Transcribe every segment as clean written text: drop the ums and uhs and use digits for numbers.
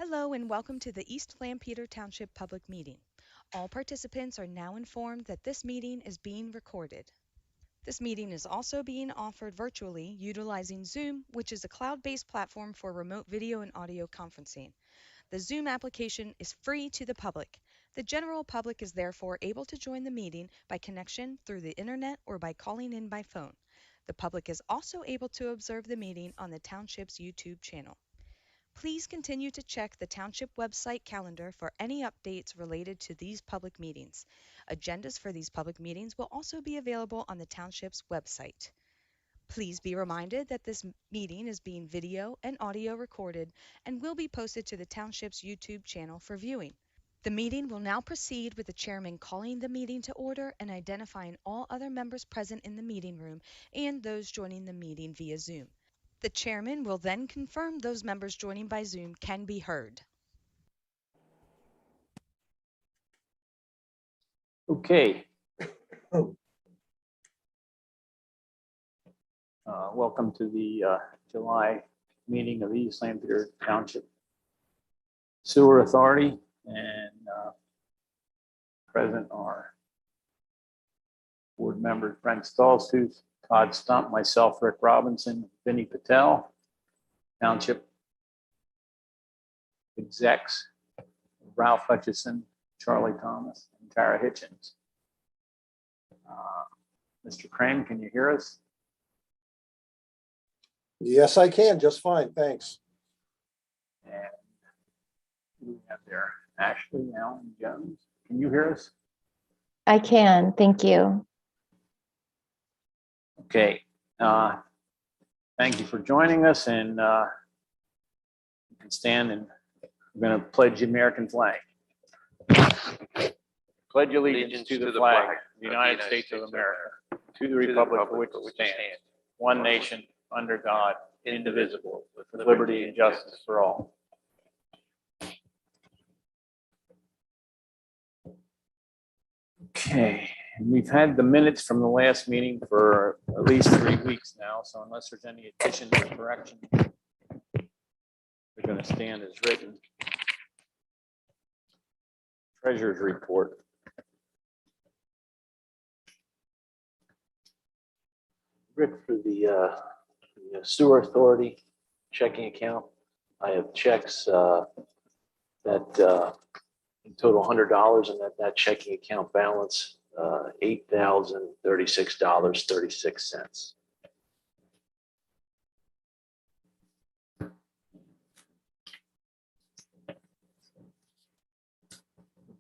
Hello and welcome to the East Lampeter Township Public Meeting. All participants are now informed that this meeting is being recorded. This meeting is also being offered virtually utilizing Zoom, which is a cloud-based platform for remote video and audio conferencing. The Zoom application is free to the public. The general public is therefore able to join the meeting by connection through the internet or by calling in by phone. The public is also able to observe the meeting on the Township's YouTube channel. Please continue to check the Township website calendar for any updates related to these public meetings. Agendas for these public meetings will also be available on the Township's website. Please be reminded that this meeting is being video and audio recorded and will be posted to the Township's YouTube channel for viewing. The meeting will now proceed with the chairman calling the meeting to order and identifying all other members present in the meeting room and those joining the meeting via Zoom. The chairman will then confirm those members joining by Zoom can be heard. Okay. Welcome to the July meeting of the East Lampeter Township Sewer Authority, and present are board members Brent Stallstooth, Todd Stump, myself, Rick Robinson, Vinny Patel, Township execs Ralph Hutchison, Charlie Thomas, and Tara Hitchens. Mr. Crane, can you hear us? Yes, I can, just fine, thanks. And we have there Ashley Allen Jones. Can you hear us? I can, thank you. Okay. Thank you for joining us, and you can stand, and we're going to pledge the American flag. Pledge allegiance to the flag of the United States of America, to the republic for which it stands, one nation, under God, indivisible, with liberty and justice for all. Okay, we've had the minutes from the last meeting for at least 3 weeks now, so unless there's any additions or corrections, they're going to stand as written. Treasurer's report. Rick, for the sewer authority checking account, I have checks that in total $100, and that checking account balance $8,036.36. There'll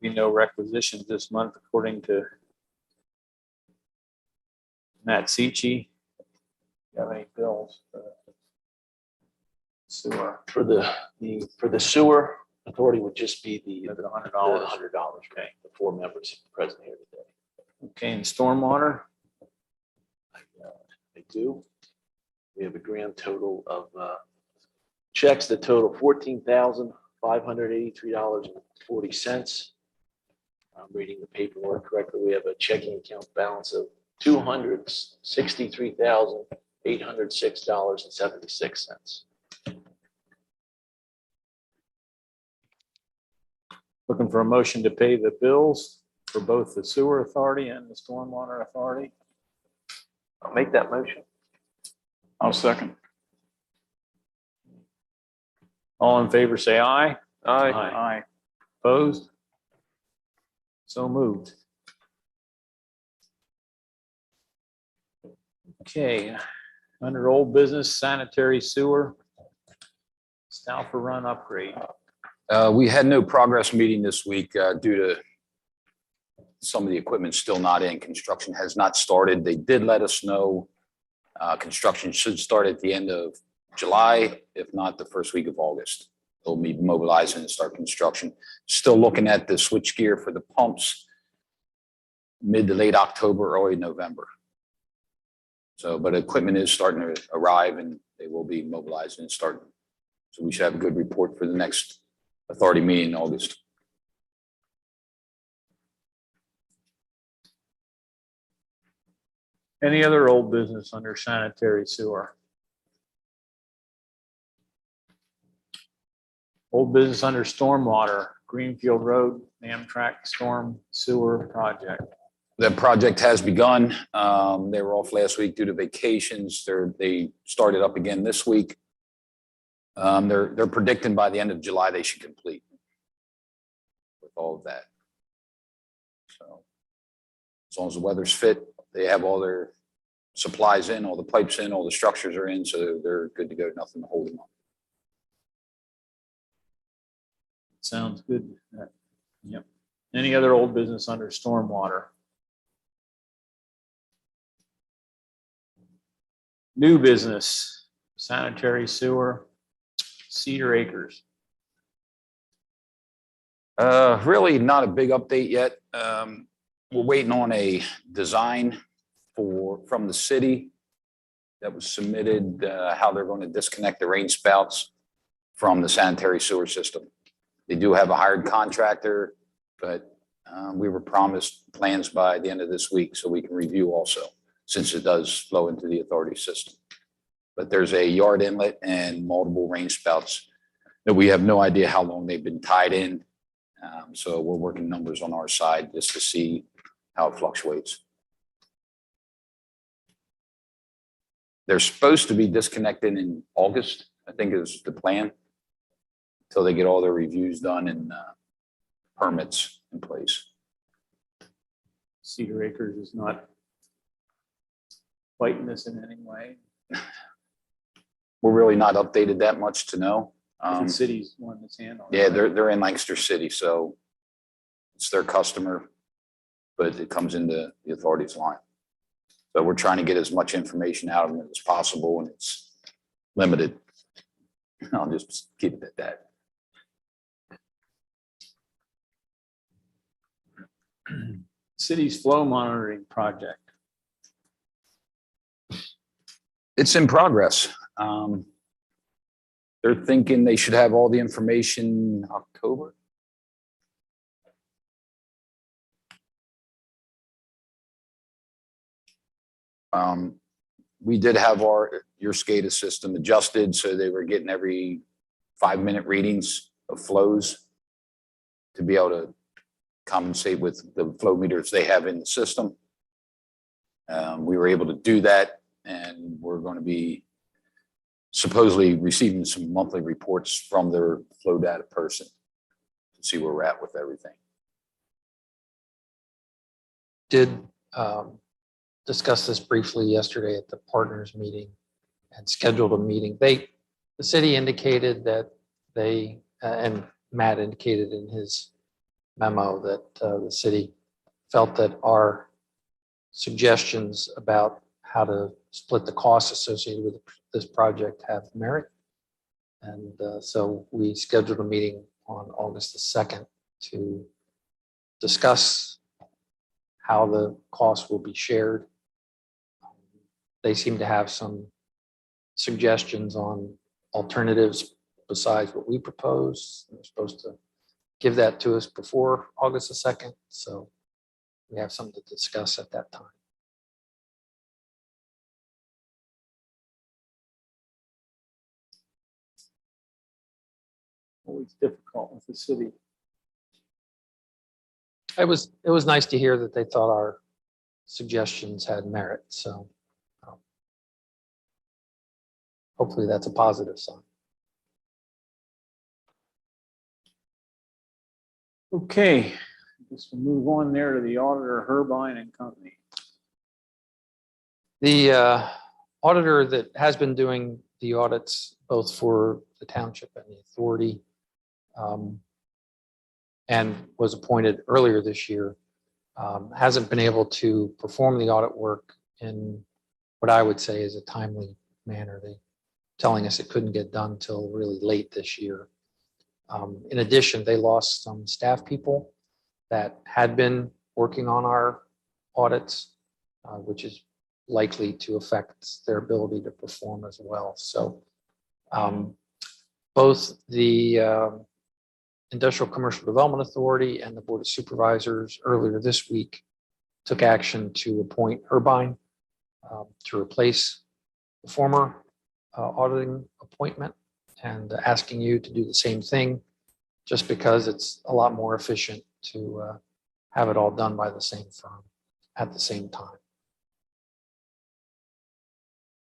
be no requisitions this month, according to Matt Seachy. You have any bills for sewer? For the sewer authority would just be the $100. $100. Okay, the 4 members present here today. Okay, and stormwater? I do. We have a grand total of checks that total $14,583.40. I'm reading the paperwork correctly. We have a checking account balance of $263,806.76. Looking for a motion to pay the bills for both the sewer authority and the stormwater authority. I'll make that motion. I'll second. All in favor, say aye. Aye. Aye. Opposed? So moved. Okay, under old business, sanitary sewer, Stauffer Run upgrade. We had no progress meeting this week due to some of the equipment still not in. Construction has not started. They did let us know construction should start at the end of July, if not the first week of August. They'll be mobilizing and start construction. Still looking at the switch gear for the pumps mid to late October, early November. So, but equipment is starting to arrive and they will be mobilizing and starting. So we should have a good report for the next authority meeting in August. Any other old business under sanitary sewer? Old business under stormwater, Greenfield Road, Amtrak Storm Sewer Project. The project has begun. They were off last week due to vacations. They started up again this week. They're predicting by the end of July they should complete with all of that. So as long as the weather's fit, they have all their supplies in, all the pipes in, all the structures are in, so they're good to go. Nothing to hold them up. Sounds good. Yep. Any other old business under stormwater? New business, sanitary sewer, Cedar Acres. Really not a big update yet. We're waiting on a design from the city that was submitted, how they're going to disconnect the rain spouts from the sanitary sewer system. They do have a hired contractor, but we were promised plans by the end of this week so we can review also, since it does flow into the authority system. But there's a yard inlet and multiple rain spouts that we have no idea how long they've been tied in. So we're working numbers on our side just to see how it fluctuates. They're supposed to be disconnected in August, I think is the plan, until they get all their reviews done and permits in place. Cedar Acres is not fighting this in any way. We're really not updated that much to know. The city's one that's handling. Yeah, they're in Lancaster City, so it's their customer, but it comes into the authority's line. So we're trying to get as much information out of them as possible, and it's limited. I'll just keep it at that. City's flow monitoring project. It's in progress. They're thinking they should have all the information October. We did have your SCADA system adjusted, so they were getting every 5-minute readings of flows to be able to compensate with the flow meters they have in the system. We were able to do that, and we're going to be supposedly receiving some monthly reports from their flow data person to see where we're at with everything. Did discuss this briefly yesterday at the partners meeting and scheduled a meeting. The city indicated that they, and Matt indicated in his memo that the city felt that our suggestions about how to split the costs associated with this project have merit. And so we scheduled a meeting on August the 2nd to discuss how the costs will be shared. They seem to have some suggestions on alternatives besides what we propose. They're supposed to give that to us before August the 2nd. So we have something to discuss at that time. Always difficult with the city. It was nice to hear that they thought our suggestions had merit. So hopefully that's a positive sign. Okay, I guess we'll move on there to the auditor, Herbine and Company. The auditor that has been doing the audits both for the township and the authority and was appointed earlier this year hasn't been able to perform the audit work in what I would say is a timely manner. They telling us it couldn't get done till really late this year. In addition, they lost some staff people that had been working on our audits, which is likely to affect their ability to perform as well. So both the Industrial Commercial Development Authority and the Board of Supervisors earlier this week took action to appoint Herbine to replace the former auditing appointment, and asking you to do the same thing. just because it's a lot more efficient to have it all done by the same firm at the same time.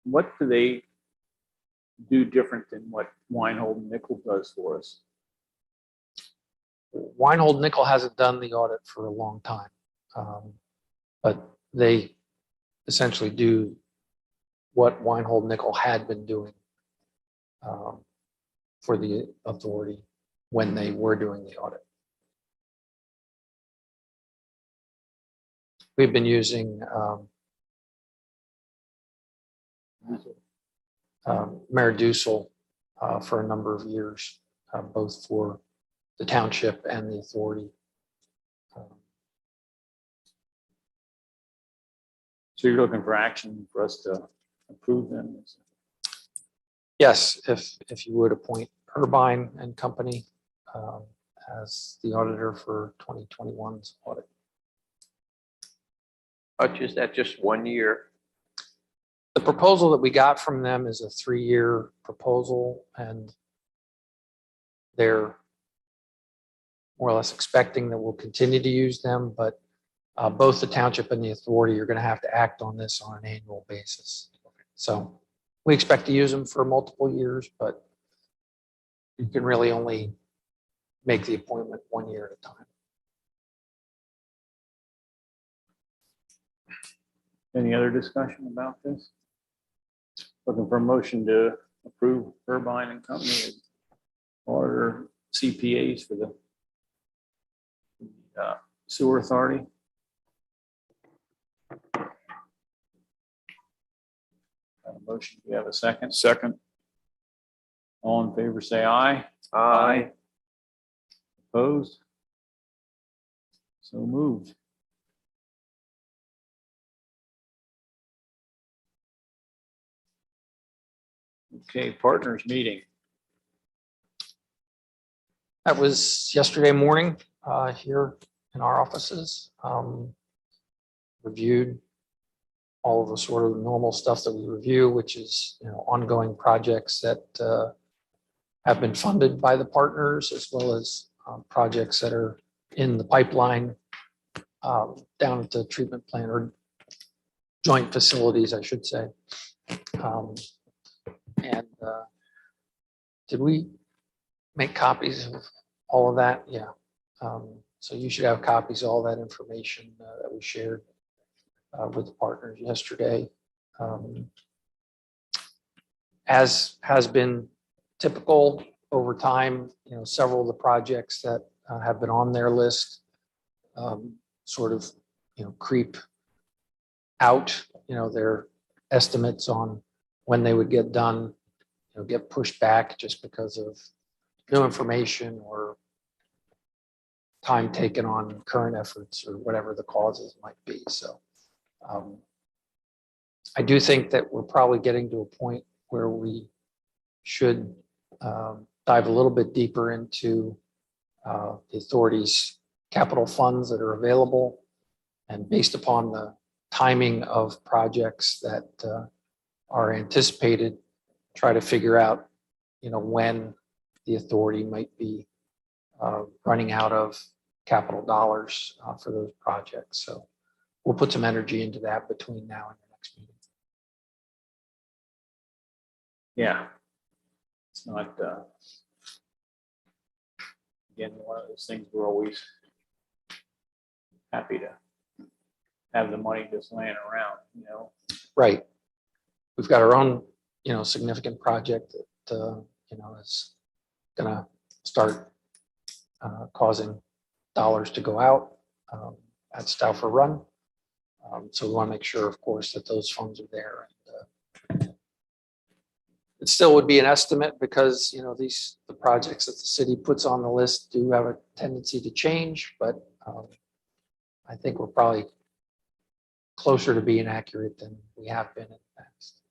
What do they do different than what Weinhold and Nickel does for us? Weinhold Nickel hasn't done the audit for a long time, but they essentially do what Weinhold Nickel had been doing for the authority when they were doing the audit. We've been using Maridusel for a number of years, both for the township and the authority. So you're looking for action for us to approve them? Yes, if you would appoint Irvine and Company as the auditor for 2021's audit. Is that just 1 year? The proposal that we got from them is a 3-year proposal, and they're more or less expecting that we'll continue to use them, but both the township and the authority are going to have to act on this on an annual basis. So we expect to use them for multiple years, but you can really only make the appointment 1 year at a time. Any other discussion about this? Looking for a motion to approve Irvine and Company as auditor CPAs for the sewer authority. Got a motion, do we have a second? Second. All in favor, say aye. Aye. Opposed? So moved. Okay, partners meeting. That was yesterday morning here in our offices. Reviewed all of the sort of normal stuff that we review, which is, you know, ongoing projects that have been funded by the partners, as well as projects that are in the pipeline down at the treatment plant, or joint facilities, I should say. And did we make copies of all of that? Yeah. So you should have copies of all that information that we shared with the partners yesterday. As has been typical over time, you know, several of the projects that have been on their list sort of, you know, creep out, you know, their estimates on when they would get done, you know, get pushed back just because of new information or time taken on current efforts or whatever the causes might be. So I do think that we're probably getting to a point where we should dive a little bit deeper into the authority's capital funds that are available, and based upon the timing of projects that are anticipated, try to figure out, you know, when the authority might be running out of capital dollars for those projects. So we'll put some energy into that between now and the next meeting. Yeah. It's not, again, one of those things we're always happy to have the money just laying around, you know. Right. We've got our own, you know, significant project that, you know, is gonna start causing dollars to go out at Stauffer Run. So we want to make sure, of course, that those funds are there. And it still would be an estimate because, you know, the projects that the city puts on the list do have a tendency to change, but I think we're probably closer to being accurate than we have been in the past.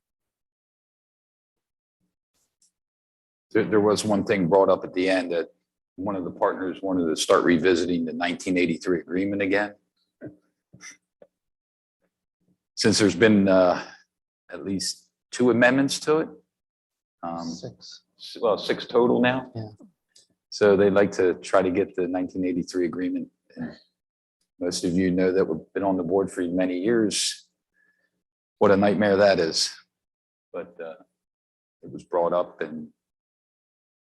There was one thing brought up at the end that one of the partners wanted to start revisiting the 1983 agreement again. Since there's been at least 2 amendments to it. 6. Well, 6 total now. Yeah. So they'd like to try to get the 1983 agreement. And most of you know that we've been on the board for many years. What a nightmare that is. But it was brought up and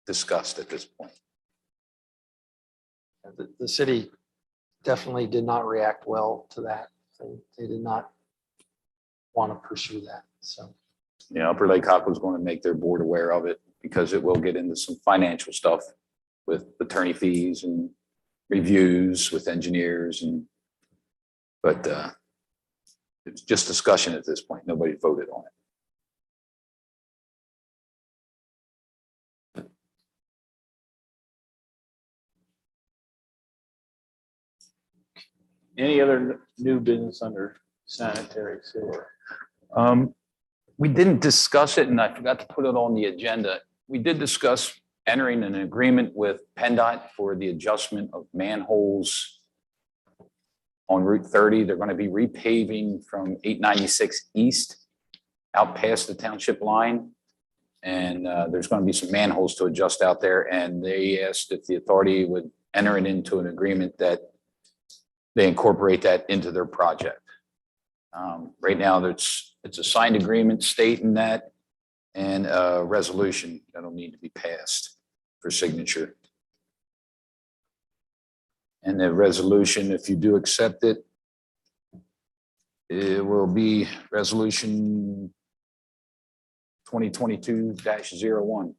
discussed at this point. The city definitely did not react well to that. They did not want to pursue that, so. Yeah, Upper Lake Hawk was going to make their board aware of it because it will get into some financial stuff with attorney fees and reviews with engineers but it's just discussion at this point. Nobody voted on it. Any other new business under sanitary sewer? We didn't discuss it, and I forgot to put it on the agenda. We did discuss entering an agreement with Penndot for the adjustment of manholes on Route 30. They're going to be repaving from 896 East out past the township line. And there's going to be some manholes to adjust out there. And they asked if the authority would enter it into an agreement that they incorporate that into their project. Right now, it's a signed agreement stating that and a resolution that'll need to be passed for signature. And the resolution, if you do accept it, it will be resolution 2022-01.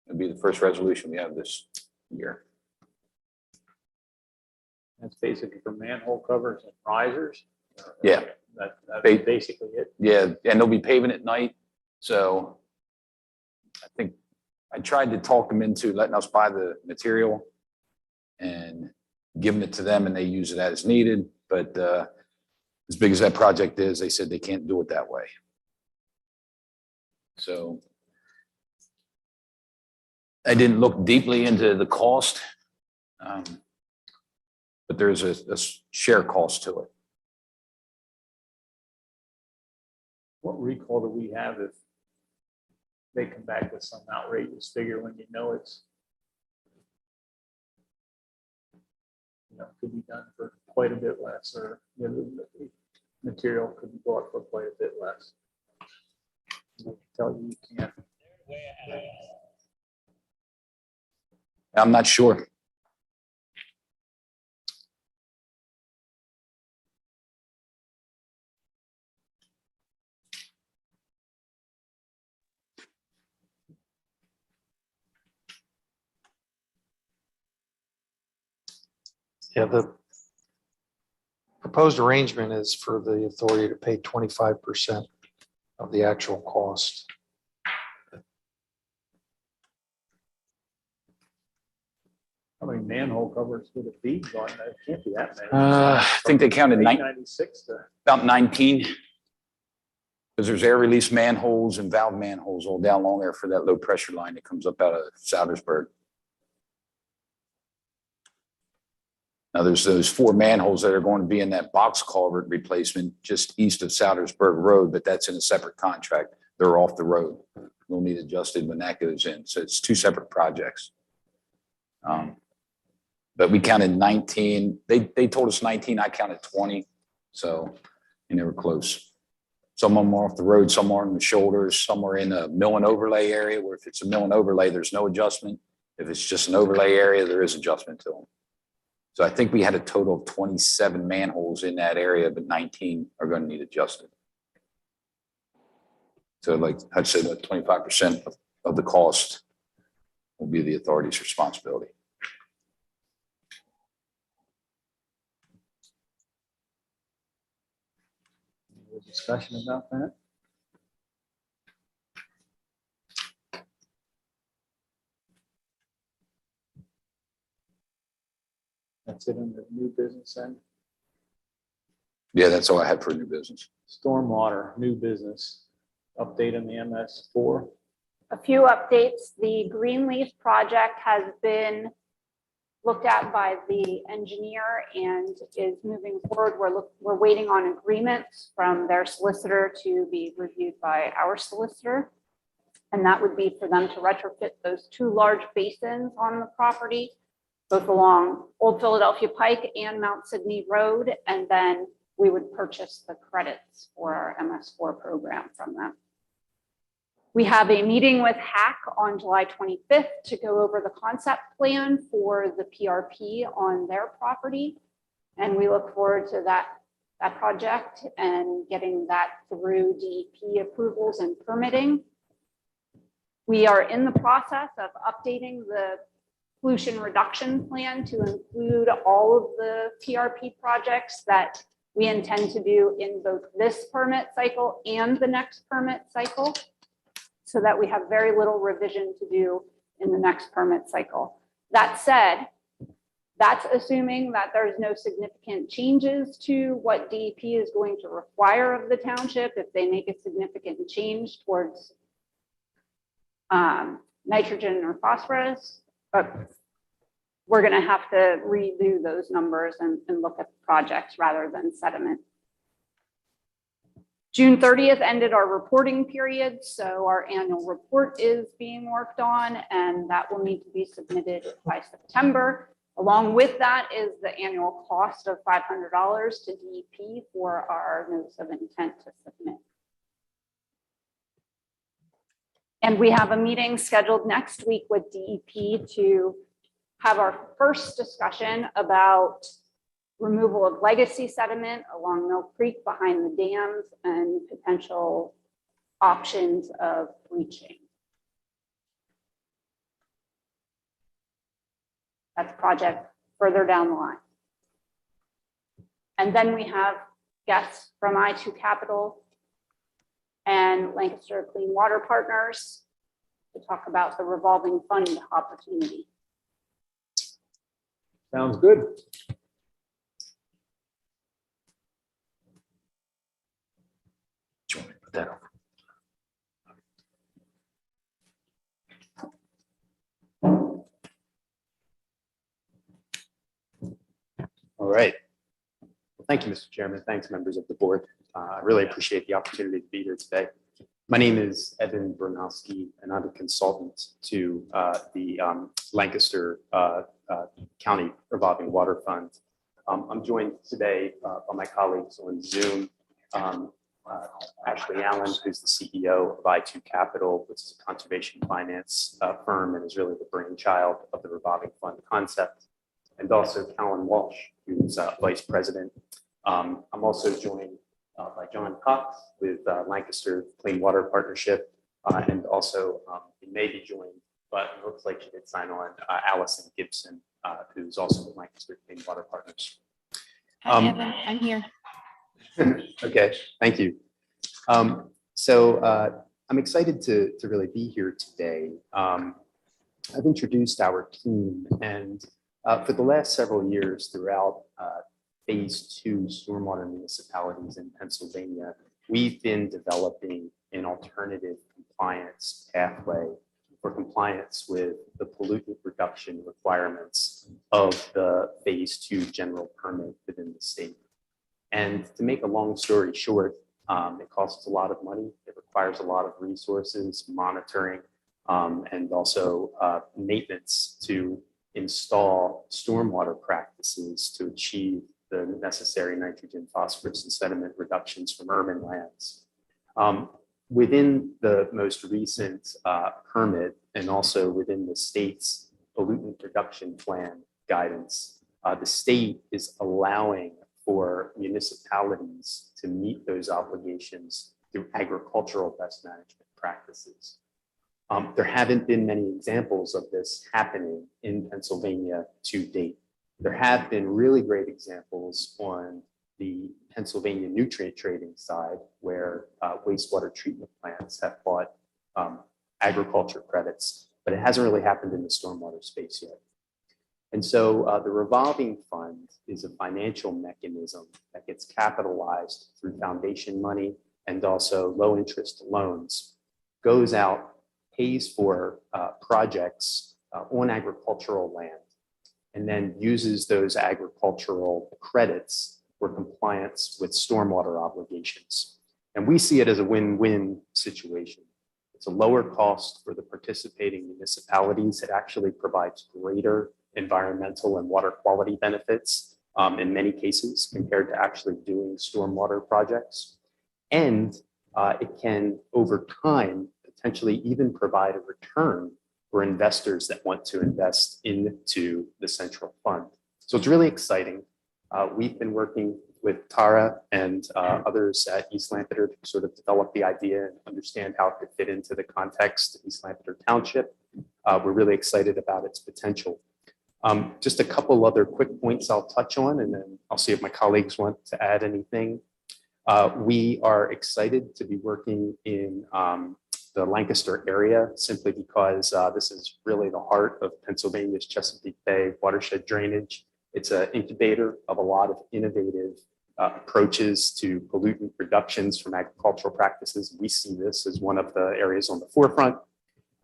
It'll be the first resolution we have this year. That's basically for manhole covers and risers. Yeah. That's basically it. Yeah, and they'll be paving at night. So I think I tried to talk them into letting us buy the material and giving it to them, and they use it as needed. But as big as that project is, they said they can't do it that way. So I didn't look deeply into the cost, but there's a share cost to it. What recall do we have if they come back with some outrageous figure when you know it's, could be done for quite a bit less, or the material could be bought for quite a bit less? I can tell you can't. I'm not sure. Yeah, the proposed arrangement is for the authority to pay 25% of the actual cost. How many manhole covers would it be? It can't be that many. I think they counted 96 to. about 19. Because there's air release manholes and valve manholes all down along there for that low pressure line that comes up out of Soudersburg. Now there's those 4 manholes that are going to be in that box culvert replacement just east of Soudersburg Road, but that's in a separate contract. They're off the road. They'll need adjusted when that goes in. So it's 2 separate projects. But we counted 19. They told us 19. I counted 20. So, and they were close. Some of them are off the road, some are on the shoulders, some are in a mill and overlay area where if it's a mill and overlay, there's no adjustment. If it's just an overlay area, there is adjustment to them. So I think we had a total of 27 manholes in that area, but 19 are going to need adjusted. So like I'd say that 25% of the cost will be the authority's responsibility. Any discussion about that? That's it in the new business end. Yeah, that's all I had for new business. Stormwater, new business, update on the MS4. A few updates. The Greenleaf project has been looked at by the engineer and is moving forward. We're waiting on agreements from their solicitor to be reviewed by our solicitor. And that would be for them to retrofit those two large basins on the property, both along Old Philadelphia Pike and Mount Sydney Road. And then we would purchase the credits for our MS4 program from them. We have a meeting with HAC on July 25th to go over the concept plan for the PRP on their property. And we look forward to that project and getting that through DEP approvals and permitting. We are in the process of updating the pollution reduction plan to include all of the PRP projects that we intend to do in both this permit cycle and the next permit cycle, so that we have very little revision to do in the next permit cycle. That said, that's assuming that there's no significant changes to what DEP is going to require of the township. If they make a significant change towards nitrogen or phosphorus, but we're going to have to redo those numbers and look at projects rather than sediment. June 30th ended our reporting period, so our annual report is being worked on, and that will need to be submitted by September. Along with that is the annual cost of $500 to DEP for our notice of intent to submit. And we have a meeting scheduled next week with DEP to have our first discussion about removal of legacy sediment along Mill Creek behind the dams and potential options of breaching. That's a project further down the line. And then we have guests from I2 Capital and Lancaster Clean Water Partners to talk about the revolving fund opportunity. Sounds good. Do you want me to put that over? All right. Well, thank you, Mr. Chairman. Thanks, members of the board. I really appreciate the opportunity to be here today. My name is Evan Bernowski, and I'm a consultant to the Lancaster County Revolving Water Fund. I'm joined today by my colleagues on Zoom. Ashley Allen, who's the CEO of I2 Capital, which is a conservation finance firm and is really the brainchild of the revolving fund concept. And also Callan Walsh, who's vice president. I'm also joined by John Cox with Lancaster Clean Water Partnership, and also he may be joined, but it looks like she did sign on, Allison Gibson, who's also with Lancaster Clean Water Partners. Hi, Evan. I'm here. Okay, thank you. So I'm excited to really be here today. I've introduced our team, and for the last several years throughout phase 2 stormwater municipalities in Pennsylvania, we've been developing an alternative compliance pathway for compliance with the pollutant reduction requirements of the phase 2 general permit within the state. And to make a long story short, it costs a lot of money. It requires a lot of resources, monitoring, and also maintenance to install stormwater practices to achieve the necessary nitrogen, phosphorus, and sediment reductions from urban lands. Within the most recent permit and also within the state's pollutant reduction plan guidance, the state is allowing for municipalities to meet those obligations through agricultural best management practices. There haven't been many examples of this happening in Pennsylvania to date. There have been really great examples on the Pennsylvania nutrient trading side, where wastewater treatment plants have bought agriculture credits, but it hasn't really happened in the stormwater space yet. And so the revolving fund is a financial mechanism that gets capitalized through foundation money and also low interest loans, goes out, pays for projects on agricultural land, and then uses those agricultural credits for compliance with stormwater obligations. And we see it as a win-win situation. It's a lower cost for the participating municipalities. It actually provides greater environmental and water quality benefits in many cases compared to actually doing stormwater projects. And it can, over time, potentially even provide a return for investors that want to invest into the central fund. So it's really exciting. We've been working with Tara and others at East Lampeter to sort of develop the idea and understand how it could fit into the context of East Lampeter Township. We're really excited about its potential. Just a couple other quick points I'll touch on, and then I'll see if my colleagues want to add anything. We are excited to be working in the Lancaster area simply because this is really the heart of Pennsylvania's Chesapeake Bay watershed drainage. It's an incubator of a lot of innovative approaches to pollutant reductions from agricultural practices. We see this as one of the areas on the forefront.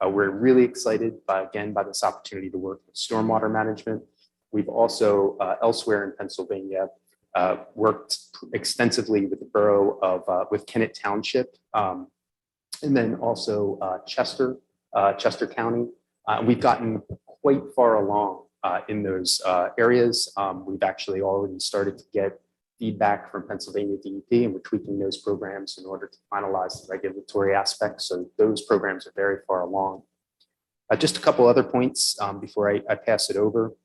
We're really excited, again, by this opportunity to work with stormwater management. We've also, elsewhere in Pennsylvania, worked extensively with the borough of, with Penndot Township, and then also Chester County. We've gotten quite far along in those areas. We've actually already started to get feedback from Pennsylvania DEP, and we're tweaking those programs in order to finalize the regulatory aspects. So those programs are very far along. Just a couple other points before I pass it over.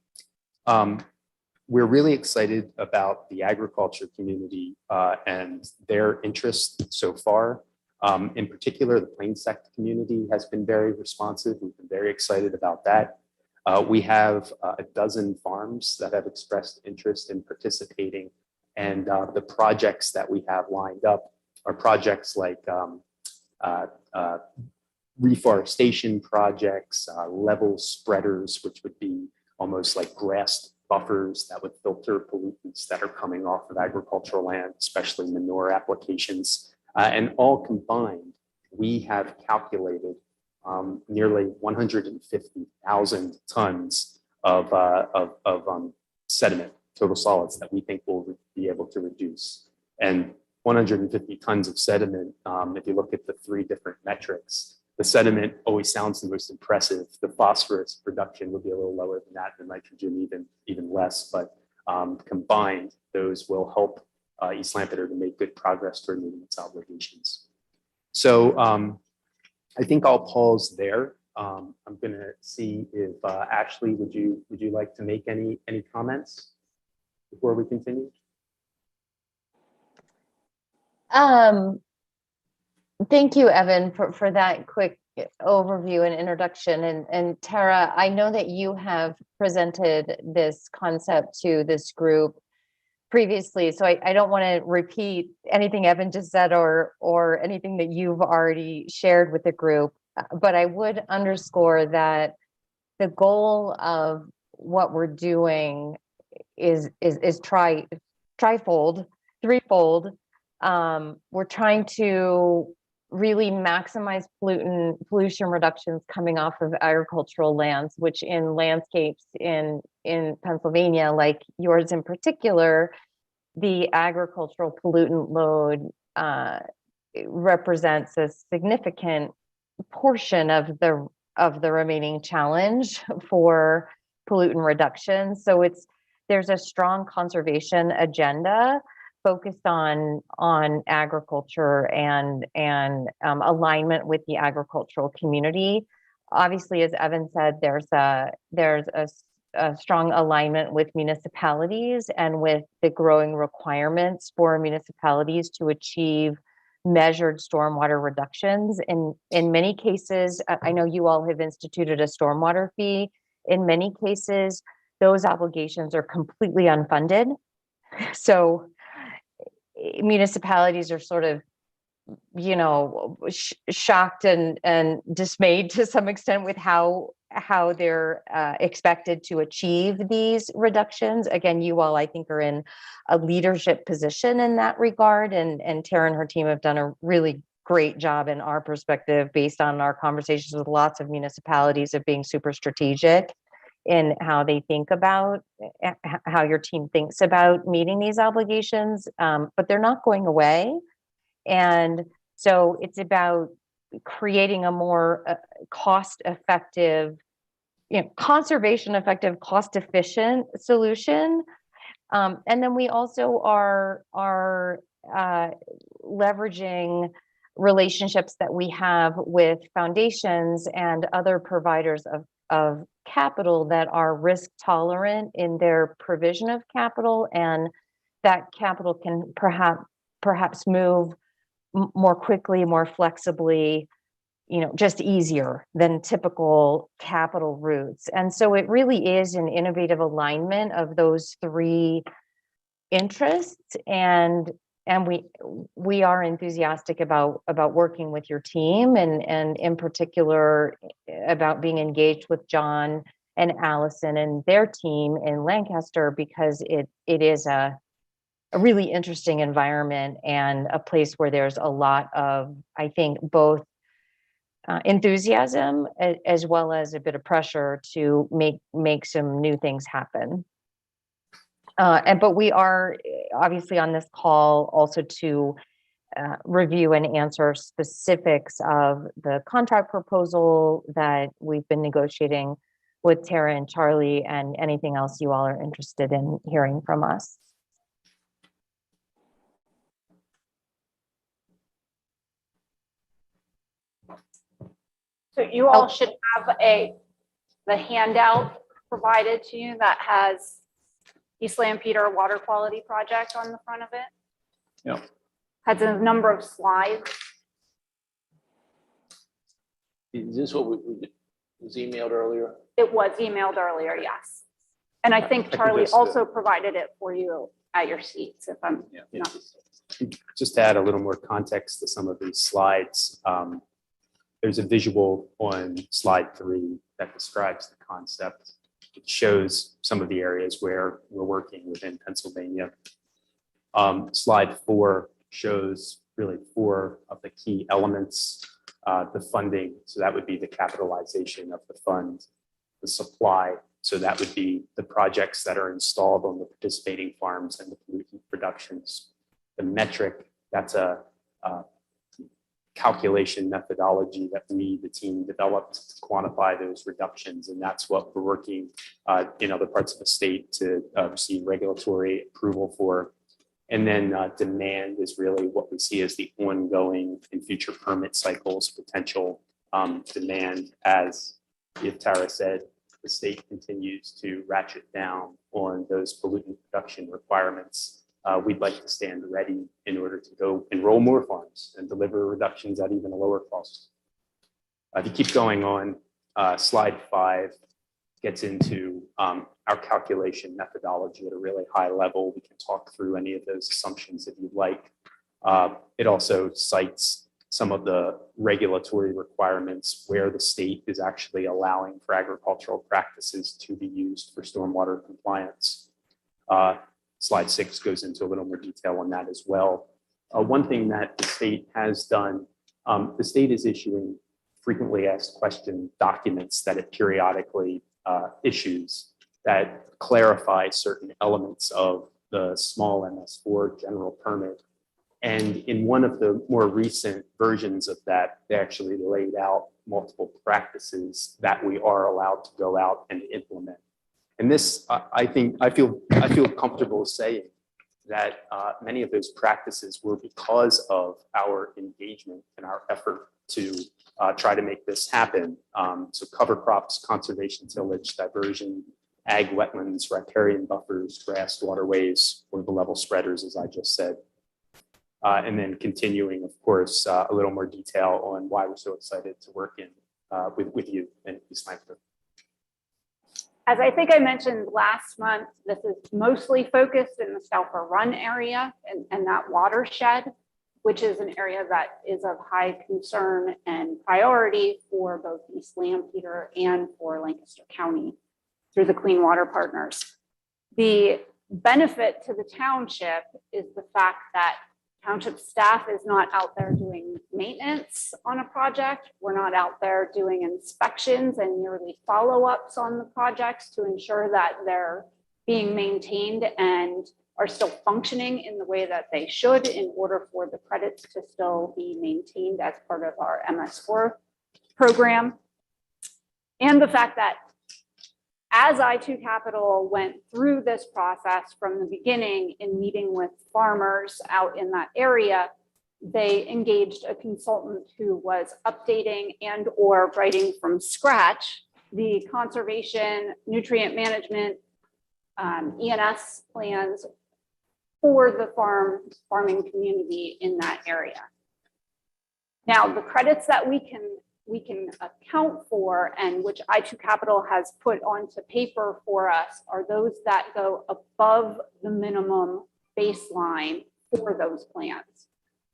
We're really excited about the agriculture community and their interest so far. In particular, the plain sect community has been very responsive. We've been very excited about that. We have a dozen farms that have expressed interest in participating, and the projects that we have lined up are projects like reforestation projects, level spreaders, which would be almost like grass buffers that would filter pollutants that are coming off of agricultural land, especially manure applications. And all combined, we have calculated nearly 150,000 tons of sediment, total solids, that we think we'll be able to reduce. And 150 tons of sediment, if you look at the three different metrics, the sediment always sounds the most impressive. The phosphorus production would be a little lower than that, the nitrogen even less, but combined, those will help East Lampeter to make good progress toward meeting its obligations. So I think I'll pause there. I'm going to see if Ashley, would you like to make any comments before we continue? Thank you, Evan, for that quick overview and introduction. And Tara, I know that you have presented this concept to this group previously, so I don't want to repeat anything Evan just said or anything that you've already shared with the group, but I would underscore that the goal of what we're doing is threefold. We're trying to really maximize pollution reductions coming off of agricultural lands, which in landscapes in Pennsylvania, like yours in particular, the agricultural pollutant load represents a significant portion of the remaining challenge for pollutant reduction. So there's a strong conservation agenda focused on agriculture and alignment with the agricultural community. Obviously, as Evan said, there's a strong alignment with municipalities and with the growing requirements for municipalities to achieve measured stormwater reductions. In many cases, I know you all have instituted a stormwater fee. In many cases, those obligations are completely unfunded. So municipalities are sort of, shocked and dismayed to some extent with how they're expected to achieve these reductions. Again, you all, I think, are in a leadership position in that regard, and Tara and her team have done a really great job in our perspective, based on our conversations with lots of municipalities, of being super strategic in how they think about, how your team thinks about meeting these obligations, but they're not going away. And so it's about, creating a more cost-effective, conservation-effective, cost-efficient solution. And then we also are leveraging relationships that we have with foundations and other providers of capital that are risk tolerant in their provision of capital, and that capital can perhaps move more quickly, more flexibly, just easier than typical capital routes. And so it really is an innovative alignment of those three interests, and we are enthusiastic about working with your team, and in particular about being engaged with John and Allison and their team in Lancaster, because it is a really interesting environment and a place where there's a lot of, I think, both enthusiasm as well as a bit of pressure to make some new things happen. But we are obviously on this call also to review and answer specifics of the contract proposal that we've been negotiating with Tara and Charlie, and anything else you all are interested in hearing from us. So you all should have the handout provided to you that has East Lampeter water quality project on the front of it. Yeah. Has a number of slides. Is this what was emailed earlier? It was emailed earlier, yes. And I think Charlie also provided it for you at your seats, if I'm not mistaken. Just to add a little more context to some of these slides, there's a visual on slide 3 that describes the concept. It shows some of the areas where we're working within Pennsylvania. Slide 4 shows really 4 of the key elements. The funding, so that would be the capitalization of the fund. The supply, so that would be the projects that are installed on the participating farms and the pollutant reductions. The metric, that's a calculation methodology that we, the team, developed to quantify those reductions. And that's what we're working in other parts of the state to receive regulatory approval for. And then demand is really what we see as the ongoing and future permit cycles, potential demand, as Tara said, the state continues to ratchet down on those pollutant reduction requirements. We'd like to stand ready in order to go enroll more farms and deliver reductions at even a lower cost. If you keep going on, slide 5 gets into our calculation methodology at a really high level. We can talk through any of those assumptions if you'd like. It also cites some of the regulatory requirements where the state is actually allowing for agricultural practices to be used for stormwater compliance. Slide 6 goes into a little more detail on that as well. One thing that the state has done, the state is issuing frequently asked question documents that it periodically issues that clarify certain elements of the small MS4 general permit. And in one of the more recent versions of that, they actually laid out multiple practices that we are allowed to go out and implement. And this, I feel comfortable saying that many of those practices were because of our engagement and our effort to try to make this happen. So cover crops, conservation tillage, diversion, ag wetlands, riparian buffers, grass waterways, or the level spreaders, as I just said. And then continuing, of course, a little more detail on why we're so excited to work with you in East Lampeter. As I think I mentioned last month, this is mostly focused in the Stauffer Run area and that watershed, which is an area that is of high concern and priority for both East Lampeter and for Lancaster County through the Clean Water Partners. The benefit to the township is the fact that township staff is not out there doing maintenance on a project. We're not out there doing inspections and yearly follow-ups on the projects to ensure that they're being maintained and are still functioning in the way that they should in order for the credits to still be maintained as part of our MS4 program. And the fact that as I2 Capital went through this process from the beginning in meeting with farmers out in that area, they engaged a consultant who was updating and or writing from scratch the conservation, nutrient management, ENS plans for the farming community in that area. Now, the credits that we can account for and which I2 Capital has put onto paper for us are those that go above the minimum baseline for those plans.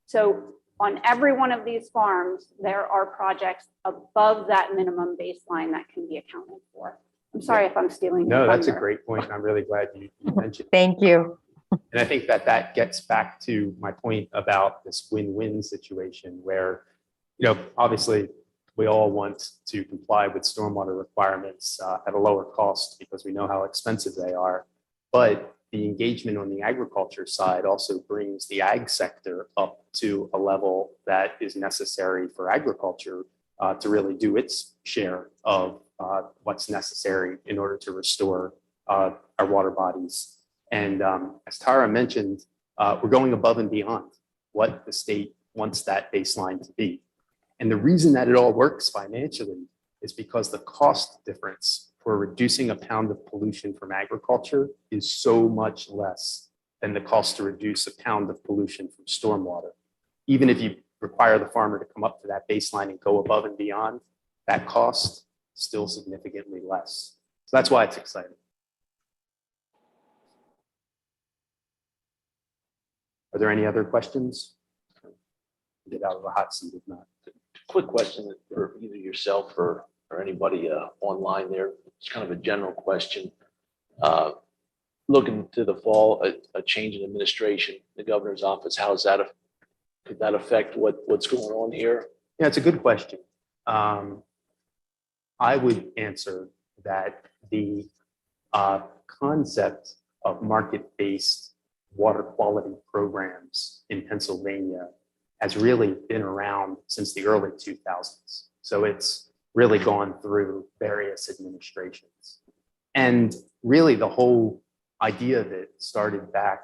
So on every one of these farms, there are projects above that minimum baseline that can be accounted for. I'm sorry if I'm stealing. No, your that's a thunder. great point. I'm really glad you mentioned. Thank you. And I think that gets back to my point about this win-win situation where, obviously we all want to comply with stormwater requirements at a lower cost because we know how expensive they are. But the engagement on the agriculture side also brings the ag sector up to a level that is necessary for agriculture to really do its share of what's necessary in order to restore our water bodies. And as Tara mentioned, we're going above and beyond what the state wants that baseline to be. And the reason that it all works financially is because the cost difference for reducing a pound of pollution from agriculture is so much less than the cost to reduce a pound of pollution from stormwater. Even if you require the farmer to come up to that baseline and go above and beyond, that cost is still significantly less. So that's why it's exciting. Are there any other questions? Get out of the hot seat if not. Quick question for either yourself or anybody online there. It's kind of a general question. Looking to the fall, a change in administration, the governor's office, could that affect what's going on here? Yeah, it's a good question. I would answer that the concept of market-based water quality programs in Pennsylvania has really been around since the early 2000s. So it's really gone through various administrations. And really the whole idea of it started back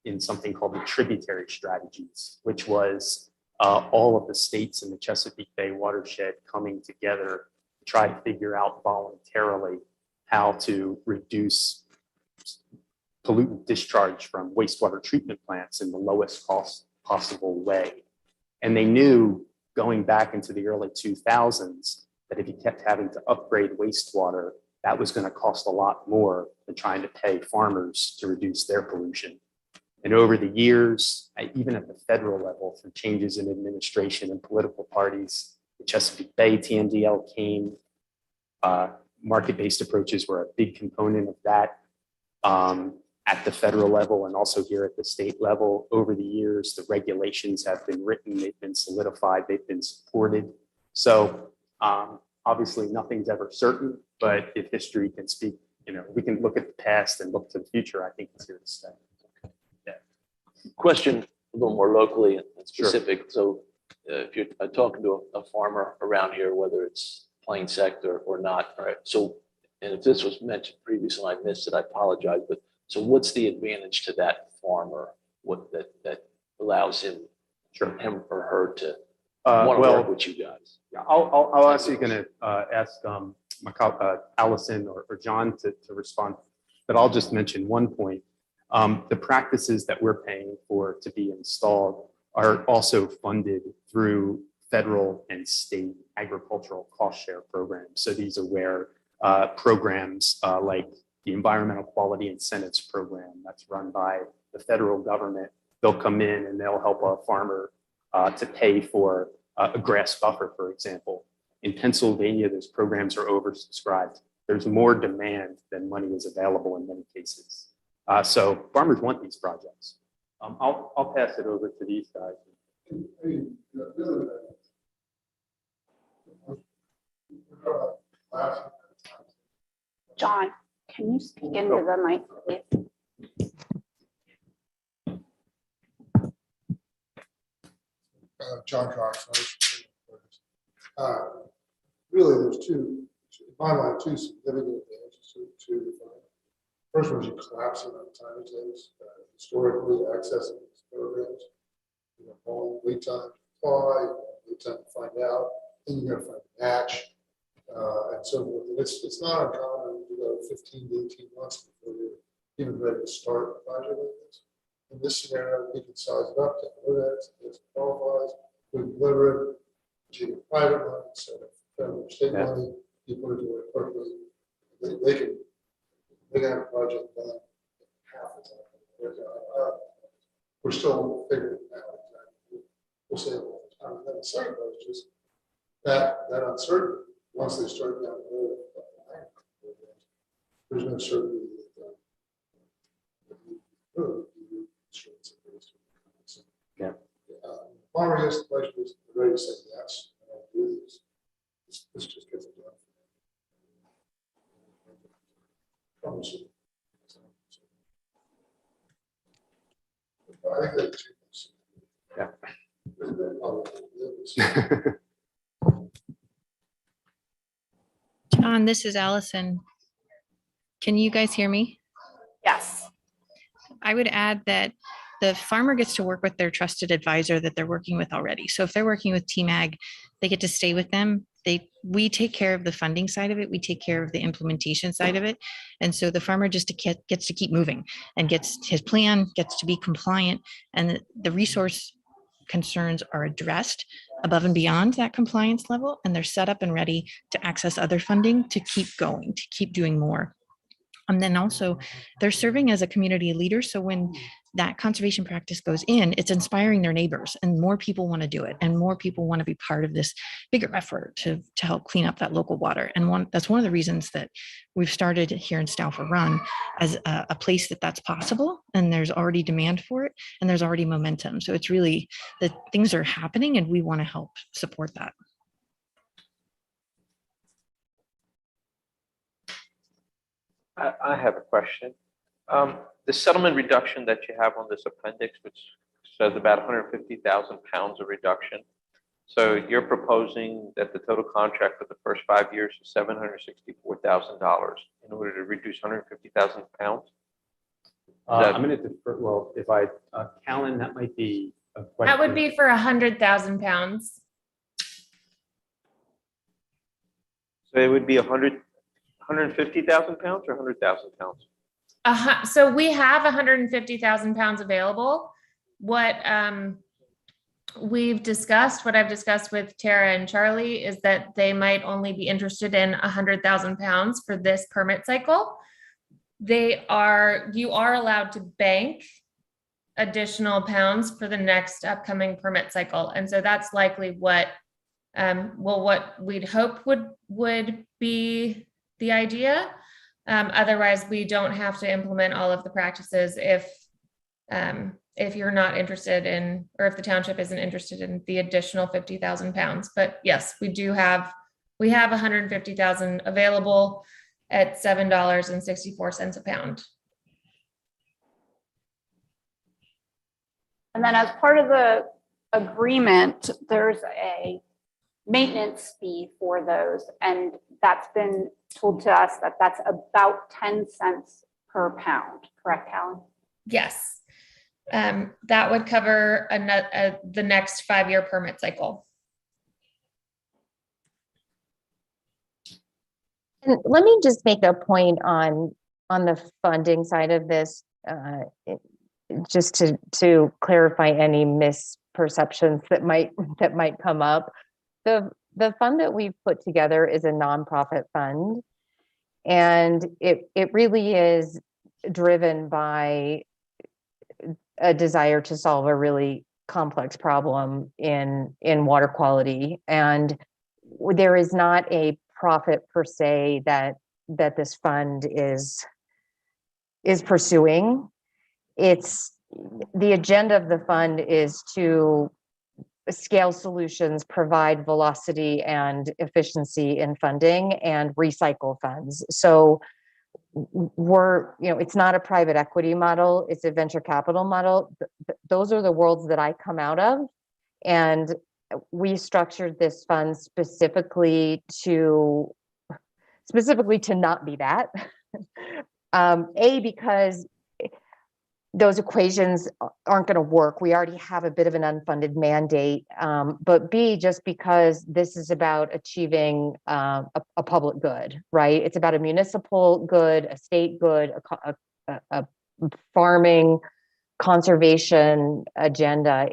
in something called the Tributary Strategies, which was all of the states in the Chesapeake Bay watershed coming together to try to figure out voluntarily how to reduce pollutant discharge from wastewater treatment plants in the lowest cost possible way. And they knew going back into the early 2000s that if you kept having to upgrade wastewater, that was going to cost a lot more than trying to pay farmers to reduce their pollution. And over the years, even at the federal level, through changes in administration and political parties, the Chesapeake Bay TMDL came. Market-based approaches were a big component of that. At the federal level and also here at the state level, over the years, the regulations have been written, they've been solidified, they've been supported. So obviously nothing's ever certain, but if history can speak, we can look at the past and look to the future. I think it's here to stay. Yeah. Question a little more locally and specific. Sure. So if you're talking to a farmer around here, whether it's plain sector or not, all right? So, and if this was mentioned previously and I missed it, I apologize, but so what's the advantage to that farmer? What that allows him or her to want to work with you guys? Yeah, I'll actually going to ask Allison or John to respond, but I'll just mention one point. The practices that we're paying for to be installed are also funded through federal and state agricultural cost share programs. So these are where programs like the Environmental Quality Incentives Program that's run by the federal government, they'll come in and they'll help a farmer to pay for a grass buffer, for example. In Pennsylvania, those programs are oversubscribed. There's more demand than money is available in many cases. So farmers want these projects. I'll pass it over to these guys. John, can you speak into the mic, please? John Cox. Really, there's two, in my mind, two significant advantages to the fund. First one is you collapse the amount of time it takes. Historically, accessing these programs, long wait time to apply, wait time to find out, then you got to find a match, and so forth. And it's not uncommon to go 15 to 18 months before you're even ready to start a project like this. In this scenario, we can size it up to overheads, it qualifies, we deliver it to private money, so federal state money, you put it to work quickly. They can have a project done half the time. We're still figuring it out exactly. We'll say all the time. And then the second part is just that uncertainty. Once they start down the road, there's no certainty that Yeah. Farmer, yes, the question is ready to say yes. And I'll do this. This just gets it done. I think that's two things. Yeah. John, this is Allison. Can you guys hear me? Yes. I would add that the farmer gets to work with their trusted advisor that they're working with already. So if they're working with TMAG, they get to stay with them. We take care of the funding side of it. We take care of the implementation side of it. And so the farmer just gets to keep moving and gets his plan, gets to be compliant, and the resource concerns are addressed above and beyond that compliance level. And they're set up and ready to access other funding to keep going, to keep doing more. And then also they're serving as a community leader. So when that conservation practice goes in, it's inspiring their neighbors, and more people want to do it. And more people want to be part of this bigger effort to help clean up that local water. And that's one of the reasons that we've started here in Stauffer Run as a place that's possible. And there's already demand for it, and there's already momentum. So it's really that things are happening, and we want to help support that. I have a question. The settlement reduction that you have on this appendix, which says about 150,000 pounds of reduction. So you're proposing that the total contract for the first 5 years is $764,000 in order to reduce 150,000 pounds? I'm going to defer, well, if Callan, that might be a question. That would be for 100,000 pounds. So it would be 150,000 pounds or 100,000 pounds? So we have 150,000 pounds available. What we've discussed, what I've discussed with Tara and Charlie, is that they might only be interested in 100,000 pounds for this permit cycle. You are allowed to bank additional pounds for the next upcoming permit cycle. And so that's likely what we'd hope would be the idea. Otherwise, we don't have to implement all of the practices if you're not interested in, or if the township isn't interested in the additional 50,000 pounds. But yes, we have 150,000 available at $7.64 a pound. And then as part of the agreement, there's a maintenance fee for those. And that's been told to us that that's about 10 cents per pound. Correct, Helen? Yes. That would cover the next 5-year permit cycle. And let me just make a point on the funding side of this, just to clarify any misperceptions that might come up. The fund that we've put together is a nonprofit fund, and it really is driven by a desire to solve a really complex problem in water quality. And there is not a profit per se that this fund is pursuing. It's the agenda of the fund is to scale solutions, provide velocity and efficiency in funding, and recycle funds. So it's not a private equity model, it's a venture capital model. Those are the worlds that I come out of. And we structured this fund specifically to not be that. Because those equations aren't going to work. We already have a bit of an unfunded mandate. But B, just because this is about achieving a public good, right? It's about a municipal good, a state good, a farming conservation agenda.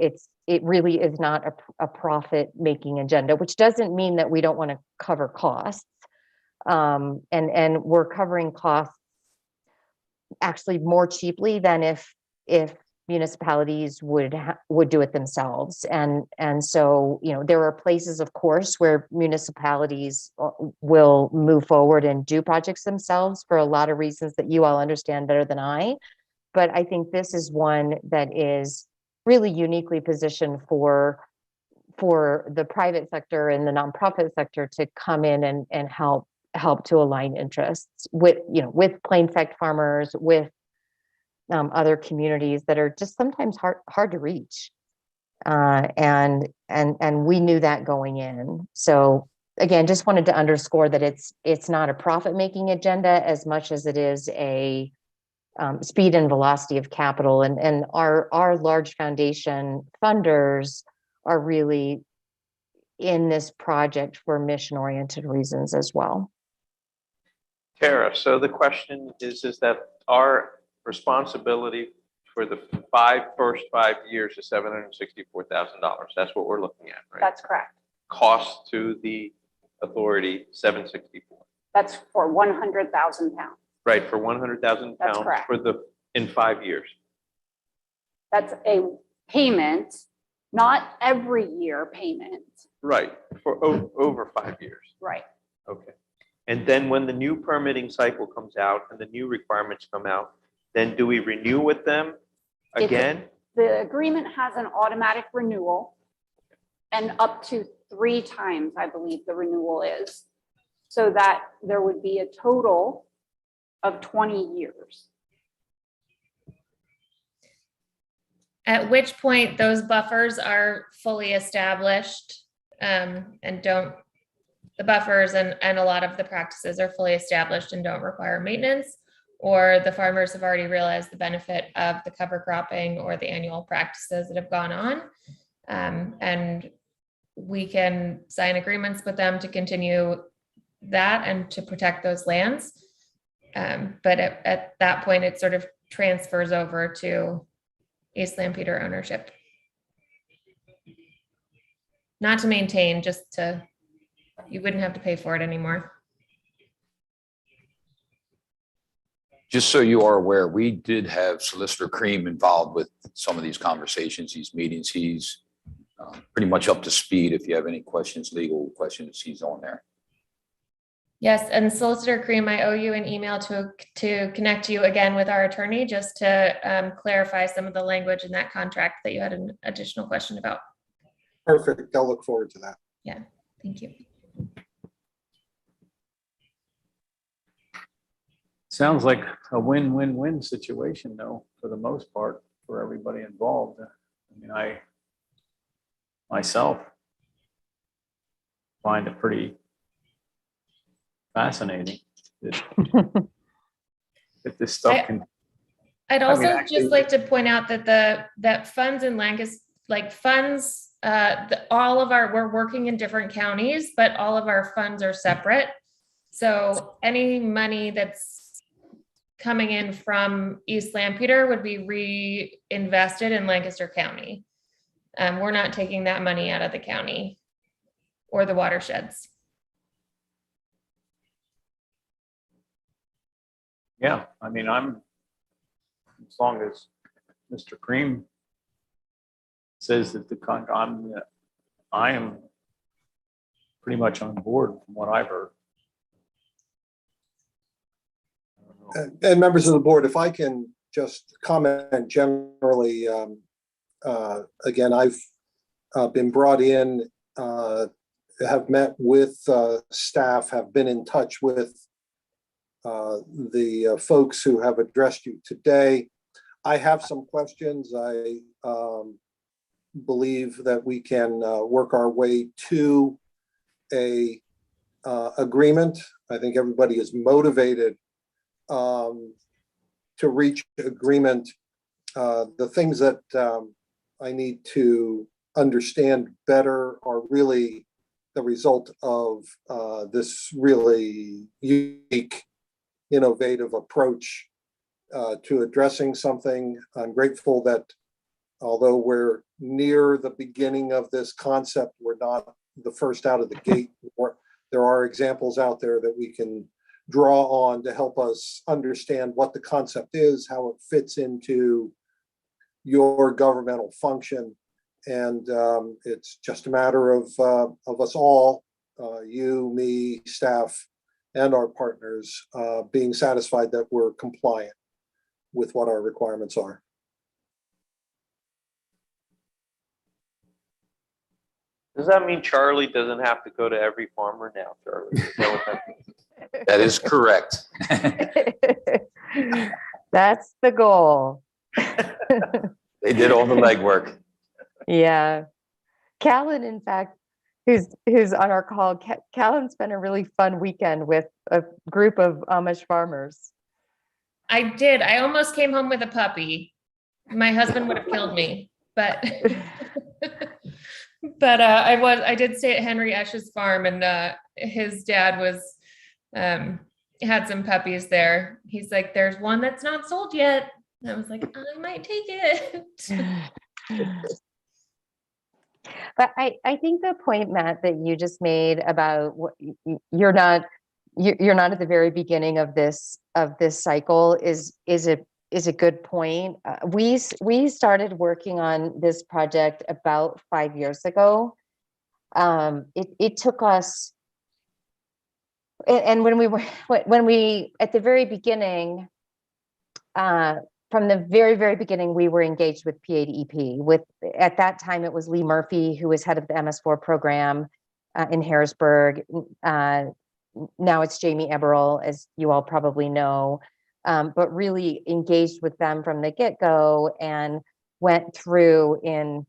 It really is not a profit-making agenda, which doesn't mean that we don't want to cover costs. And we're covering costs actually more cheaply than if municipalities would do it themselves. And so, there are places, of course, where municipalities will move forward and do projects themselves for a lot of reasons that you all understand better than I. But I think this is one that is really uniquely positioned for the private sector and the nonprofit sector to come in and help to align interests with plain fact farmers, with other communities that are just sometimes hard to reach. And we knew that going in. So again, just wanted to underscore that it's not a profit-making agenda as much as it is a speed and velocity of capital. And our large foundation funders are really in this project for mission-oriented reasons as well. Tara, so the question is that our responsibility for the first 5 years is $764,000. That's what we're looking at, right? That's correct. Cost to the authority, $764,000. That's for 100,000 pounds. Right, for 100,000 That's pounds correct. in 5 years. That's a payment, not every year payment. Right, for over 5 years. Right. Okay. And then when the new permitting cycle comes out and the new requirements come out, then do we renew with them again? The agreement has an automatic renewal and up to 3 times, I believe the renewal is, so that there would be a total of 20 years. At which point those buffers are fully established, and the buffers and a lot of the practices are fully established and don't require maintenance, or the farmers have already realized the benefit of the cover cropping or the annual practices that have gone on. And we can sign agreements with them to continue that and to protect those lands. But at that point, it sort of transfers over to East Lampeter ownership. Not to maintain, just to, you wouldn't have to pay for it anymore. Just so you are aware, we did have Solicitor Cream involved with some of these conversations, these meetings. He's pretty much up to speed. If you have any questions, legal questions, he's on there. Yes, and Solicitor Cream, I owe you an email to connect you again with our attorney, just to clarify some of the language in that contract that you had an additional question about. Perfect. I'll look forward to that. Yeah, thank you. Sounds like a win-win-win situation, though, for the most part, for everybody involved. I mean, I myself find it pretty fascinating that this stuff can. I'd also just like to point out that that funds in Lancaster, like funds, we're working in different counties, but all of our funds are separate. So any money that's coming in from East Lampeter would be reinvested in Lancaster County. We're not taking that money out of the county or the watersheds. Yeah, I mean, as long as Mr. Cream says that I am pretty much on board from what I've heard. And members of the board, if I can just comment generally, again, I've been brought in, have met with staff, have been in touch with the folks who have addressed you today. I have some questions. believe that we can work our way to a agreement. I think everybody is motivated to reach agreement. The things that I need to understand better are really the result of this really unique, innovative approach to addressing something. I'm grateful that although we're near the beginning of this concept, we're not the first out of the gate. There are examples out there that we can draw on to help us understand what the concept is, how it fits into your governmental function. And it's just a matter of us all, you, me, staff, and our partners being satisfied that we're compliant with what our requirements are. Does that mean Charlie doesn't have to go to every farmer now, Charlie? Is that what that means? That is correct. That's the goal. They did all the legwork. Yeah. Callan, in fact, who's on our call, Callan spent a really fun weekend with a group of Amish farmers. I did. I almost came home with a puppy. My husband would have killed me, but but I did stay at Henry Esch's farm, and his dad was had some puppies there. He's like, "There's one that's not sold yet." And I was like, "I might take it." But I think the point, Matt, that you just made about you're not at the very beginning of this cycle is a good point. We started working on this project about 5 years ago. It took us, and when we at the very beginning, from the very, very beginning, we were engaged with PADEP. At that time, it was Lee Murphy, who was head of the MS4 program in Harrisburg. Now it's Jamie Eberl, as you all probably know, but really engaged with them from the get-go and went through in,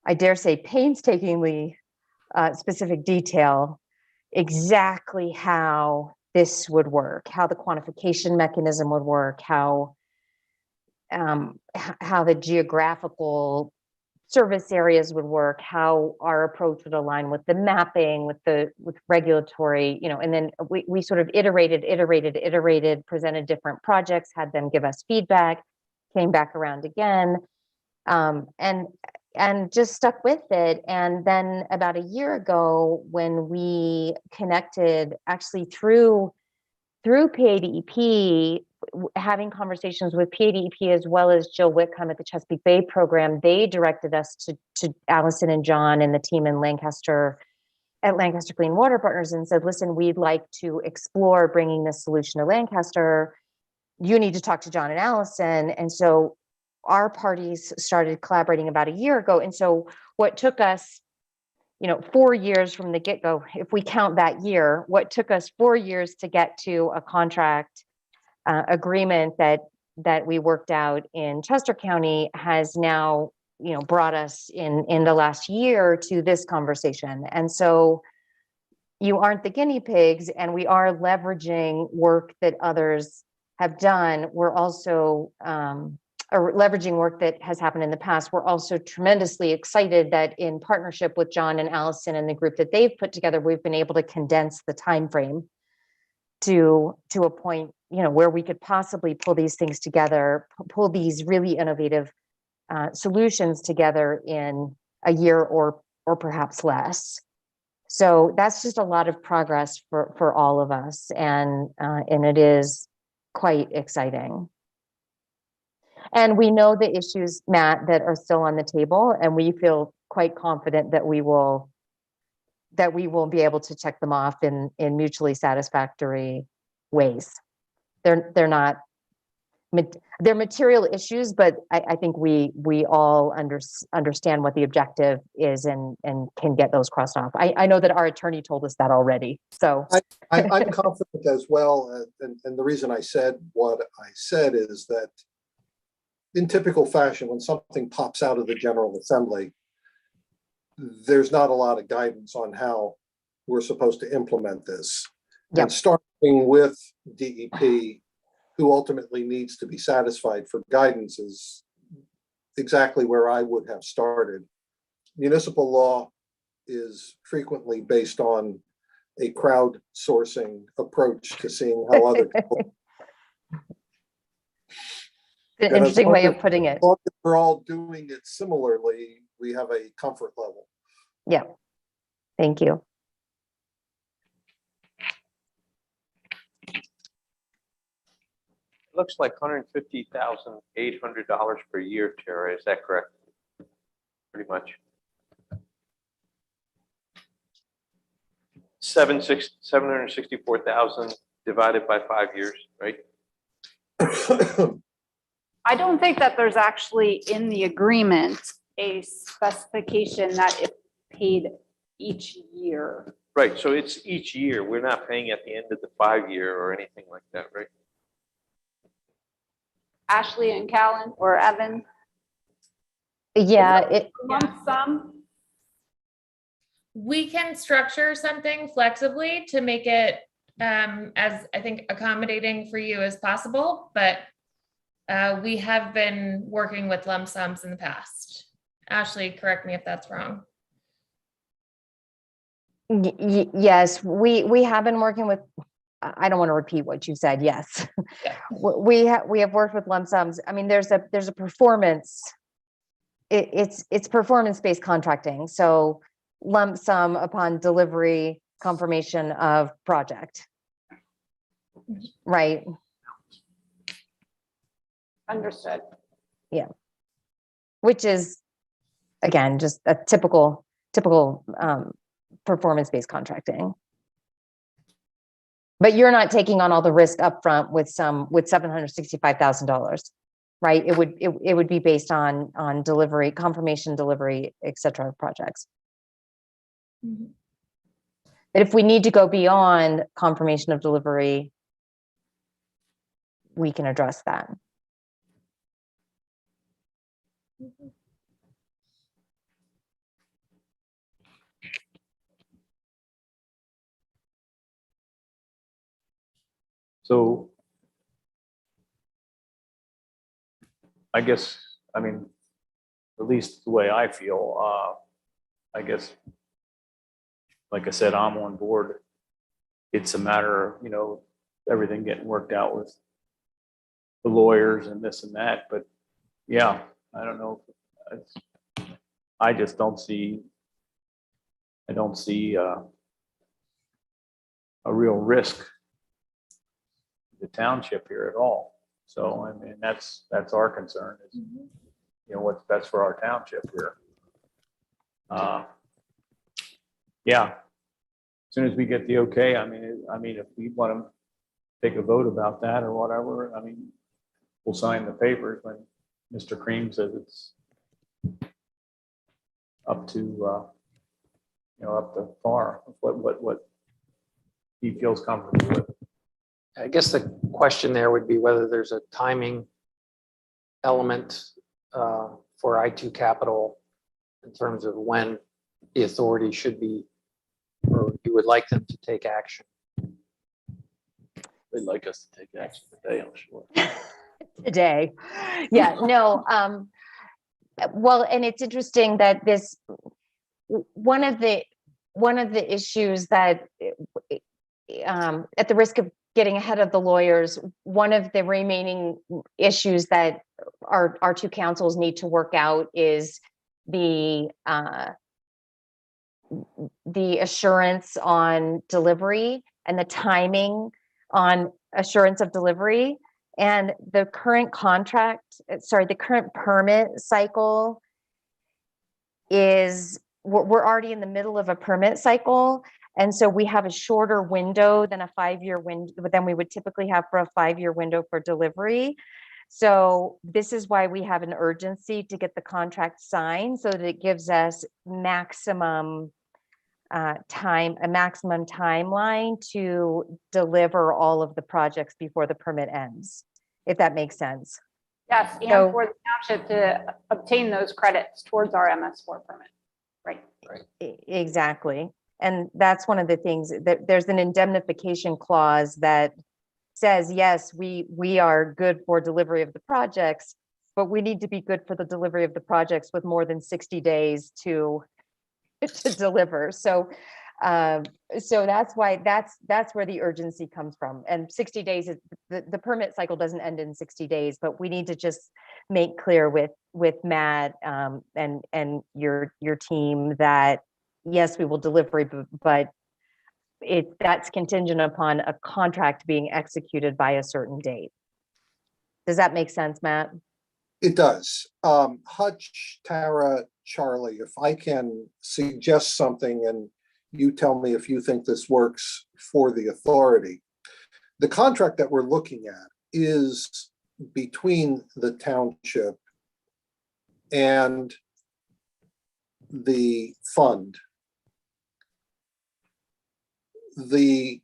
I dare say, painstakingly specific detail exactly how this would work, how the quantification mechanism would work, how the geographical service areas would work, how our approach would align with the mapping, with regulatory, and then we sort of iterated, presented different projects, had them give us feedback, came back around again, and just stuck with it. And then about a year ago, when we connected actually through PADEP, having conversations with PADEP as well as Jill Whitcomb at the Chesapeake Bay program, they directed us to Allison and John and the team in Lancaster at Lancaster Clean Water Partners and said, listen, we'd like to explore bringing this solution to Lancaster. You need to talk to John and Allison. And so our parties started collaborating about a year ago. And so what took us 4 years from the get-go, if we count that year, what took us 4 years to get to a contract agreement that we worked out in Chester County has now, brought us in the last year to this conversation. And so you aren't the guinea pigs, and we are leveraging work that others have done. We're also leveraging work that has happened in the past. We're also tremendously excited that in partnership with John and Allison and the group that they've put together, we've been able to condense the time frame to a point, where we could possibly pull these things together, pull these really innovative solutions together in a year or perhaps less. So that's just a lot of progress for all of us, and it is quite exciting. And we know the issues, Matt, that are still on the table, and we feel quite confident that we will be able to check them off in mutually satisfactory ways. They're not, they're material issues, but I think we all understand what the objective is and can get those crossed off. I know that our attorney told us that already. So I'm confident as well. And the reason I said what I said is that in typical fashion, when something pops out of the General Assembly, there's not a lot of guidance on how we're supposed to implement this. Yep. And starting with DEP, who ultimately needs to be satisfied for guidance, is exactly where I would have started. Municipal law is frequently based on a crowdsourcing approach to seeing how other people. An And as interesting long way as- of putting it. as long as we're all doing it similarly, we have a comfort level. Yeah. Thank you. Looks like $150,800 per year, Tara. Is that correct? Pretty much. 764,000 divided by 5 years, right? I don't think that there's actually in the agreement a specification that it paid each year. Right, so it's each year. We're not paying at the end of the 5 year or anything like that, right? Ashley and Callan or Evan, Yeah, lump sum. We can structure something flexibly to make it as I think accommodating for you as possible, but we have been working with lump sums in the past. Ashley, correct me if that's wrong. yes, we have been working with, I don't want to repeat what you said. Yes. Yeah. We have worked with lump sums. I mean, there's a performance, it's performance-based contracting. So lump sum upon delivery, confirmation of project. Right. Understood. Which is, again, just a typical performance-based contracting. But you're not taking on all the risk upfront with $765,000, right? It would be based on delivery, confirmation, delivery, et cetera, projects. Mhm. But if we need to go beyond confirmation of delivery, we can address that. So I guess, I mean, at least the way I feel, I guess, like I said, I'm on board. It's a matter of, everything getting worked out with the lawyers and this and that, but yeah, I don't know. I just don't see, I don't see a real risk to the township here at all. So, I mean, that's our concern is, what's best for our township here. Yeah, as soon as we get the okay, I mean, if we want to take a vote about that or whatever, I mean, we'll sign the papers when Mr. Cream says it's up to, up to par, what he feels comfortable with. I guess the question there would be whether there's a timing element for I2 Capital in terms of when the authority should be, or you would like them to take action. They'd like us to take action today, I'm sure. Today. Yeah, no. Well, and it's interesting that one of the issues that, at the risk of getting ahead of the lawyers, one of the remaining issues that our two councils need to work out is the assurance on delivery and the timing on assurance of delivery. And the current the current permit cycle is, we're already in the middle of a permit cycle. And so we have a shorter window than a 5-year window than we would typically have for a 5-year window for delivery. So this is why we have an urgency to get the contract signed, so that it gives us maximum timeline to deliver all of the projects before the permit ends, if that makes sense. Yes, and So- for the township to obtain those credits towards our MS4 permit. Right. Exactly. And that's one of the things that there's an indemnification clause that says, yes, we are good for delivery of the projects, but we need to be good for the delivery of the projects with more than 60 days to deliver. So that's why that's where the urgency comes from. And 60 days is the permit cycle doesn't end in 60 days, but we need to just make clear with Matt and your team that yes, we will deliver, but that's contingent upon a contract being executed by a certain date. Does that make sense, Matt? It does. Hutch, Tara, Charlie, if I can suggest something and you tell me if you think this works for the authority. The contract that we're looking at is between the township and the fund. The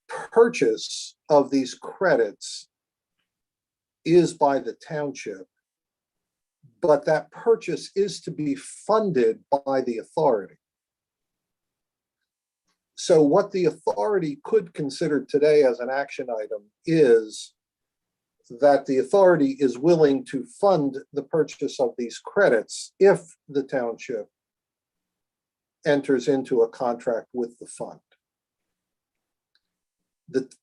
purchase of these credits is by the township, but that purchase is to be funded by the authority. So what the authority could consider today as an action item is that the authority is willing to fund the purchase of these credits if the township enters into a contract with the fund.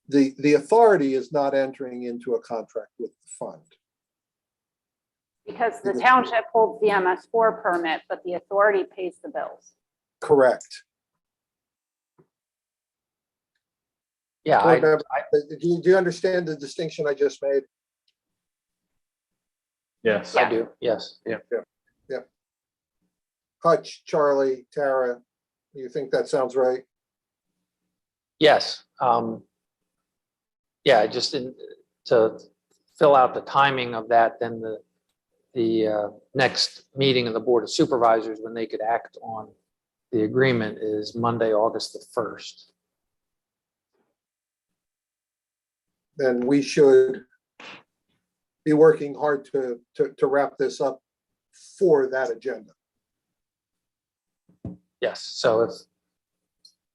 The authority is not entering into a contract with the fund. Because the township holds the MS4 permit, but the authority pays the bills. Correct. Yeah, Do you understand the distinction I just made? Yes. I do. Yes. Hutch, Charlie, Tara, you think that sounds right? Yes. Yeah, just to fill out the timing of that, then the next meeting of the Board of Supervisors, when they could act on the agreement, is Monday, August the 1st. Then we should be working hard to wrap this up for that agenda. Yes, so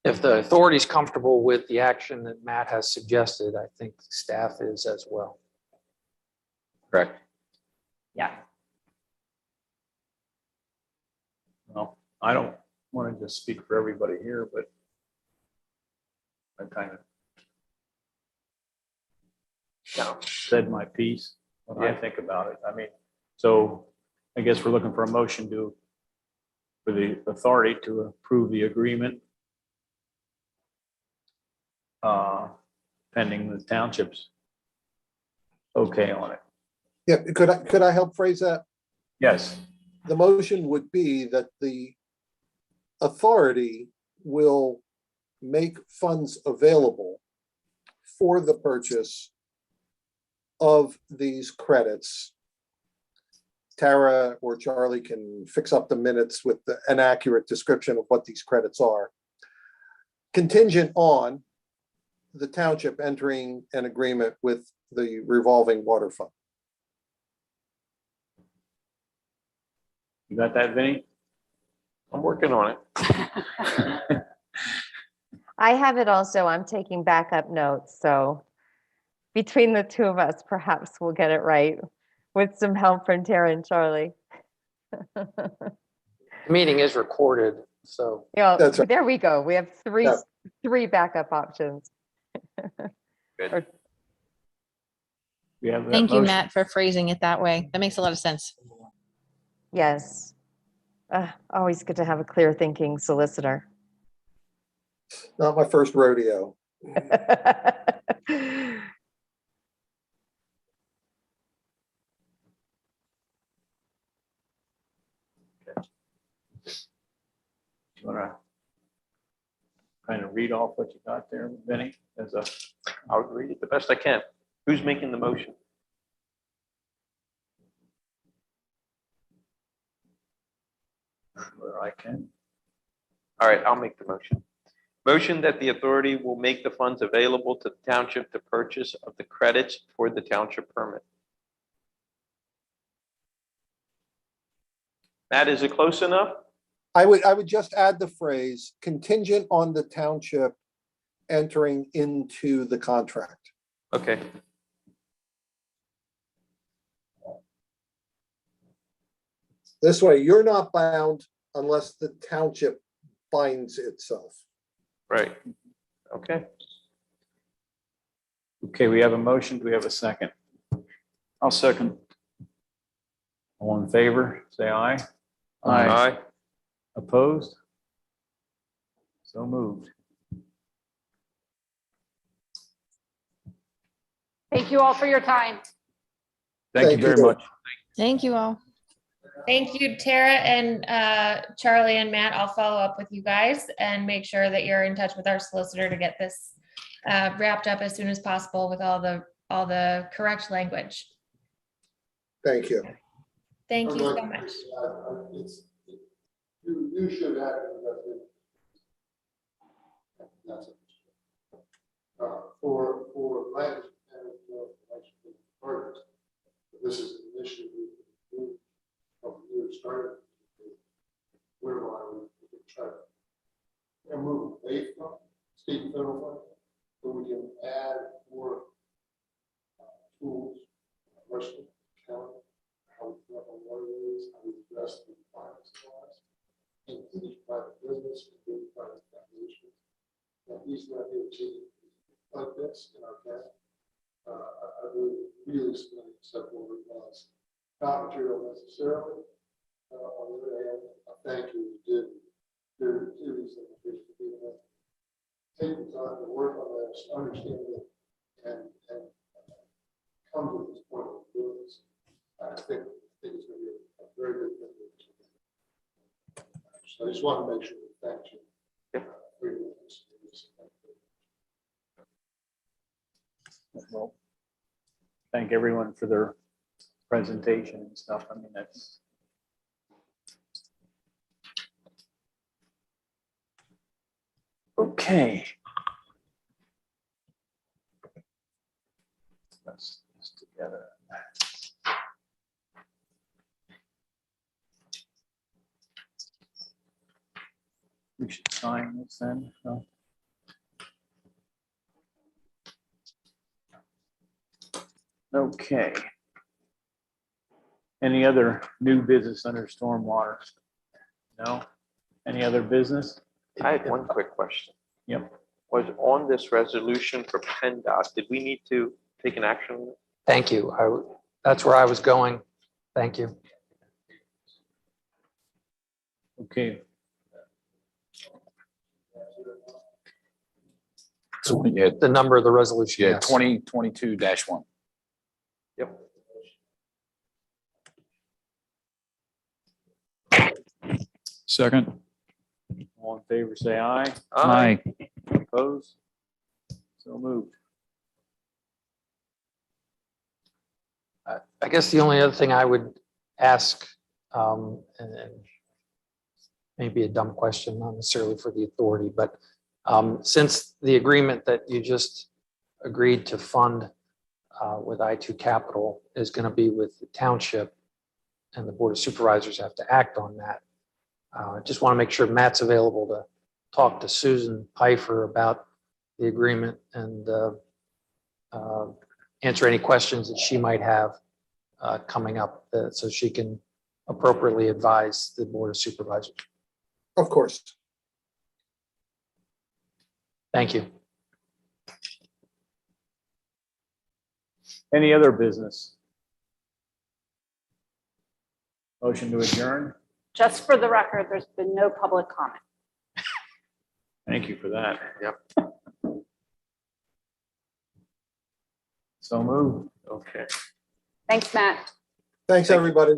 if the authority is comfortable with the action that Matt has suggested, I think staff is as well. Correct. Yeah. Well, I don't want to just speak for everybody here, but I kind of said my piece when I think about it. I mean, so I guess we're looking for a motion for the authority to approve the agreement pending the township's okay on it. Yeah, could I help phrase that? Yes. The motion would be that the authority will make funds available for the purchase of these credits. Tara or Charlie can fix up the minutes with an accurate description of what these credits are, contingent on the township entering an agreement with the revolving water fund. You got that, Vinny? I'm working on it. I have it also. I'm taking backup notes. So between the two of us, perhaps we'll get it right with some help from Tara and Charlie. The meeting is recorded, so. Yeah, That's right. there we go. We have three Yeah. backup options. Good. We have that Thank you, motion. Matt, for phrasing it that way. That makes a lot of sense. Yes. Always good to have a clear thinking solicitor. Not my first rodeo. You want to kind of read off what you got there, Vinny, as a, I'll read it the best I can. Who's making the motion? where I can. All right, I'll make the motion. Motion that the authority will make the funds available to the township to purchase of the credits for the township permit. Matt, is it close enough? I would just add the phrase contingent on the township entering into the contract. Okay. This way, you're not bound unless the township binds itself. Right. Okay. Okay, we have a motion. Do we have a second? I'll second. All in favor, say aye. Aye. Opposed? So moved. Thank you all for your time. Thank you Thank very you. much. Thank you all. Thank you, Tara and Charlie and Matt. I'll follow up with you guys and make sure that you're in touch with our solicitor to get this wrapped up as soon as possible with all the correct language. Thank you. Thank you so I'd like much. to, You should have invested. That's it. For language and for partners, this is an issue we from years started. Whereby we can try to move away from state and federal funding, so we can add more tools, Russian county, how we come up on water rates, how we address the requirements of laws, including private business, including private foundations. That these might be achieved like this in our county. I really acceptable replies. Not material necessarily. On the other hand, I thank you did these things for being able to take the time to work on this, understand it, and come to this point of doing this. I think it's going to be a very good thing. So I just want to make sure that thank you. For your words. Well, thank everyone for their presentation and stuff. I mean, that's. Okay. Let's put this together. We should sign this then. No? Okay. Any other new business under stormwater? No? Any other business? I had one quick question. Yep. Was on this resolution for Penndot, did we need to take an action on it? Thank you. That's where I was going. Thank you. Okay. So, yeah, The number of the resolution. yeah, yes. 2022-1. Yep. Second. All in favor, say aye. Aye. Opposed? So moved. I guess the only other thing I would ask, and maybe a dumb question, not necessarily for the authority, but since the agreement that you just agreed to fund with I2 Capital is going to be with the township and the Board of Supervisors have to act on that, I just want to make sure Matt's available to talk to Susan Pfeiffer about the agreement and answer any questions that she might have coming up so she can appropriately advise the Board of Supervisors. Of course. Thank you. Any other business? Motion to adjourn? Just for the record, there's been no public comment. Thank you for that. Yep. So moved. Okay. Thanks, Matt. Thanks, everybody.